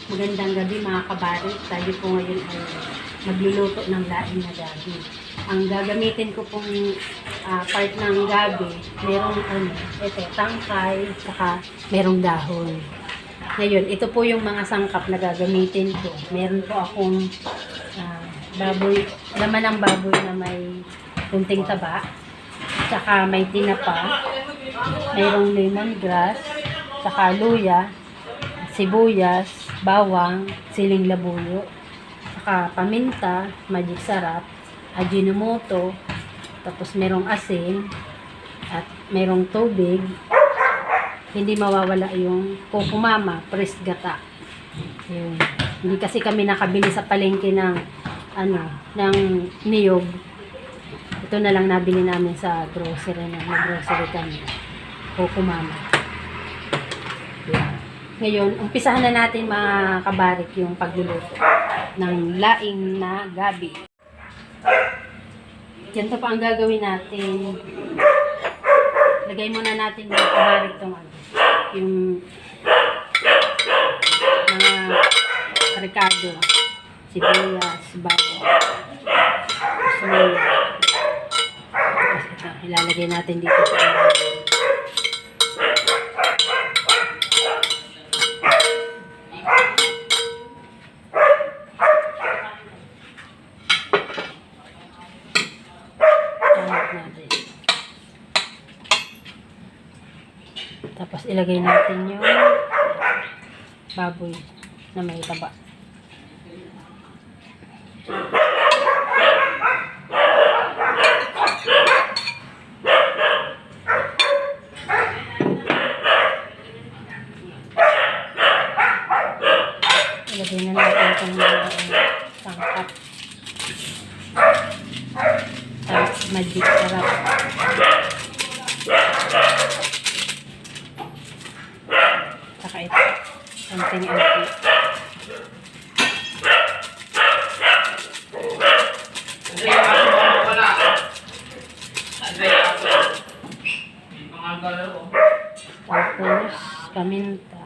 Magandang gabi mga kabarit. Tayo po ngayon ay magluluto ng laing na gabi. Ang gagamitin ko pong part ng gabi, merong ito, tangkay, saka merong dahon. Ngayon, ito po yung mga sangkap na gagamitin ko. Meron po akong baboy, laman ng baboy na may kunting taba, saka may tinapa, mayroong lemongrass, saka luya, sibuyas, bawang, siling labuyo, saka paminta, magic sarap, ajinomoto, tapos merong asin, at merong tubig. Hindi mawawala yung kukumama, press gata. Yun. Hindi kasi kami nakabili sa palengke ng ng niyog. Ito na lang nabili namin sa grocery na grocery kami. Kukumama. Yun. Ngayon, umpisahan na natin mga kabarik yung pagluluto ng laing na gabi. Ganito pa ang gagawin natin. Lagay muna natin yung kabarik itong yung mga ricado, sibuyas, bawang, suya. Tapos ito, ilalagay natin dito sa tapos ilagay natin yung baboy na may taba. Ilagay na natin itong sangkap. Tapos magic sarap. Saka ito, something else. Tapos, paminta.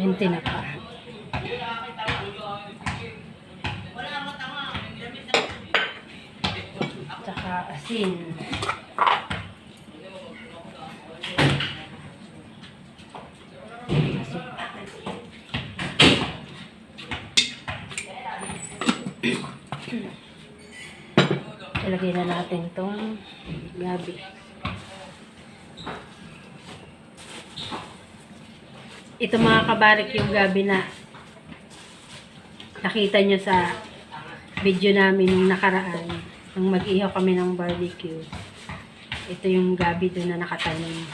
Yung tinapa. Tsaka asin. Ilagay na natin itong gabi. Ito mga kabarik yung gabi na nakita nyo sa video namin nung nakaraan. Nung mag-ihaw kami ng barbecue. Ito yung gabi doon na nakatanim.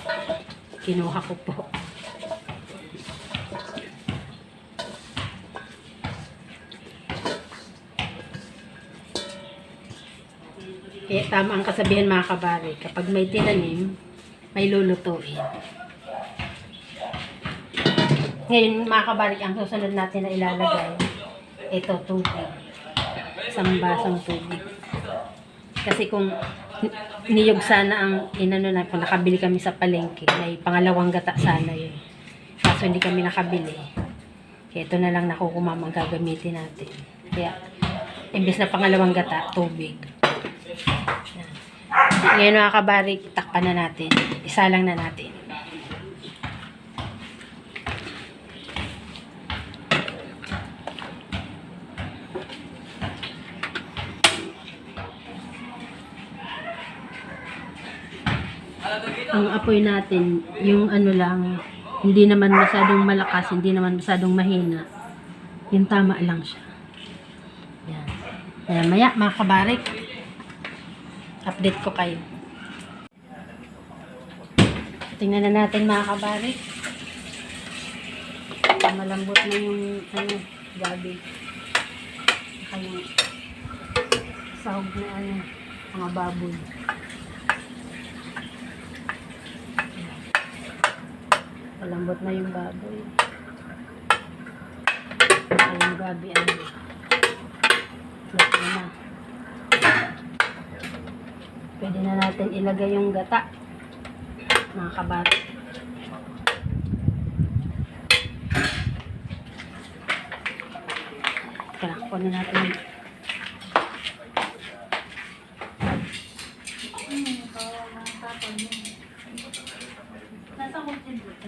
Kinuha ko po. Kaya tama ang kasabihan mga kabari. Kapag may tinanim, may lulutuin. Ngayon mga kabari, ang susunod natin na ilalagay, ito tubig. Isang basong tubig. Kasi kung niyog sana ang inano na, kung nakabili kami sa palengke, may pangalawang gata sana yun. Kaso hindi kami nakabili. Kaya ito na lang nakukumamang gagamitin natin. Kaya, imbes na pangalawang gata, tubig. Ngayon mga kabarik, takpan na natin. Isa lang na natin. Ang apoy natin, yung lang, hindi naman masyadong malakas, hindi naman masyadong mahina. Yung tama lang siya. Yan. Kaya maya mga kabarik, update ko kayo. Tingnan na natin mga kabarik. Malambot na yung gabi. Saka yung sahog na mga baboy. Malambot na yung baboy. Saka yung gabi na. Pwede na natin ilagay yung gata. mga kabarik. Kunin natin. Nasa hotel dito.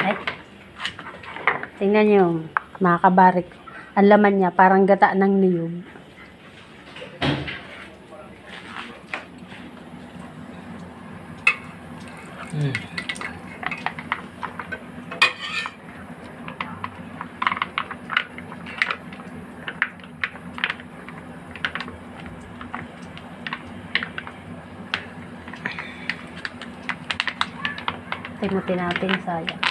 Ay. Tingnan nyo, mga kabarik. Ang laman niya, parang gata ng niyog. Timutin natin, sayang.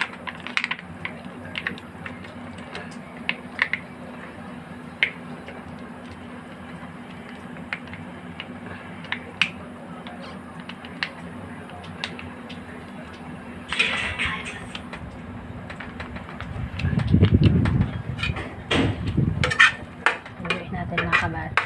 Uwi natin mga kabarik.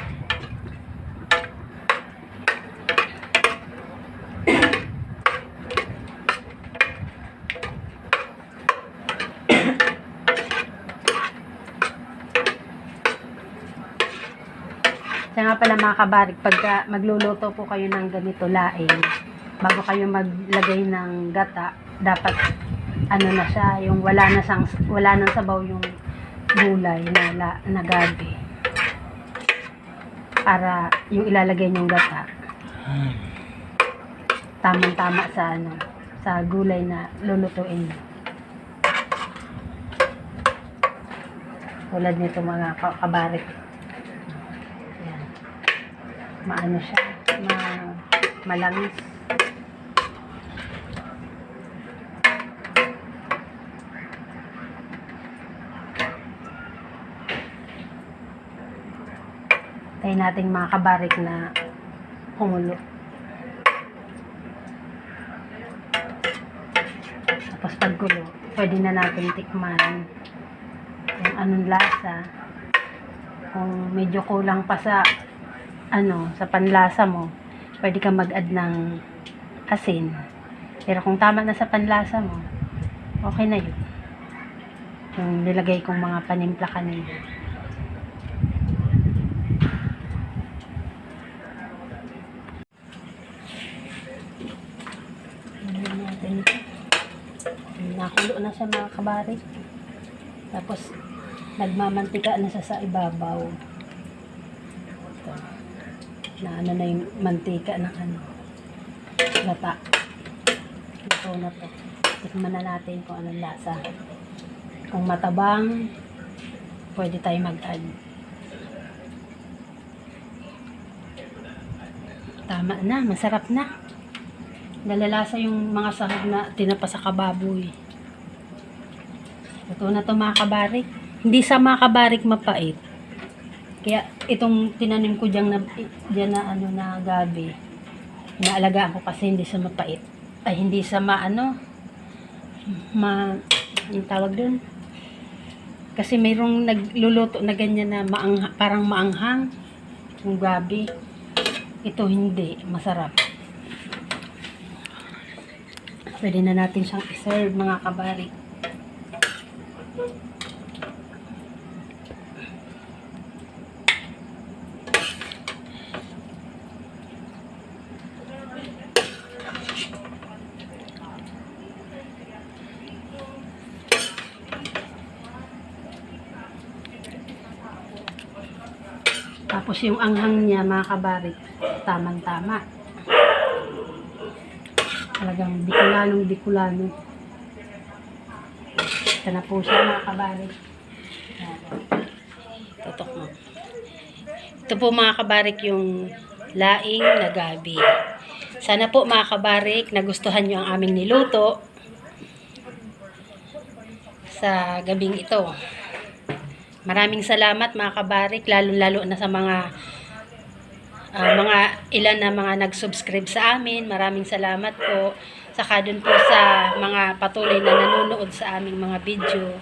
Kaya nga pala mga kabarik, pagka magluluto po kayo ng ganito laing, bago kayo maglagay ng gata, dapat ano na siya, yung wala nang sabaw yung gulay na gabi. Para yung ilalagay niyong gata, tamang-tama sa gulay na lulutuin. Tulad nito mga kabarik. Maano siya, malangis. Tayo nating mga kabarik na kumulo. Tapos pagkulo, pwede na natin tikman kung anong lasa. Kung medyo kulang pa sa panlasa mo, pwede ka mag-add ng asin. Pero kung tama na sa panlasa mo, okay na yun. Yung nilagay kong mga panimpla kanina. Nakulo na siya mga kabarik. Tapos, nagmamantika na siya sa ibabaw. Na na yung mantika ng gata. Ito na to. Tikman na natin kung anong lasa. Kung matabang, pwede tayo mag-add. Tama na, masarap na. Nalalasa yung mga sahog na tinapa sa kababoy. Ito na to mga kabarik. Hindi sa mga kabarik mapait. Kaya itong tinanim ko diyan na gabi, naalagaan ko kasi hindi sa mapait. Ay hindi sa yung tawag doon. Kasi mayroong nagluluto na ganyan na parang maanghang yung gabi. Ito hindi, masarap. Pwede na natin siyang i-serve mga kabarik. Tapos yung anghang niya mga kabarik, tamang-tama. Talagang Bicolano. Ito na po siya mga kabarik. Tutok mo. Ito po mga kabarik yung laing na gabi. Sana po mga kabarik nagustuhan nyo ang aming niluto sa gabing ito. Maraming salamat mga kabarik, lalo-lalo na sa mga ilan na mga nag-subscribe sa amin. Maraming salamat po. Saka dun po sa mga patuloy na nanonood sa aming mga video.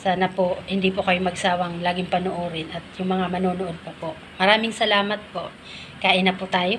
Sana po hindi po kayo magsawang laging panoorin at yung mga manonood pa po. Maraming salamat po. Kain na po tayo.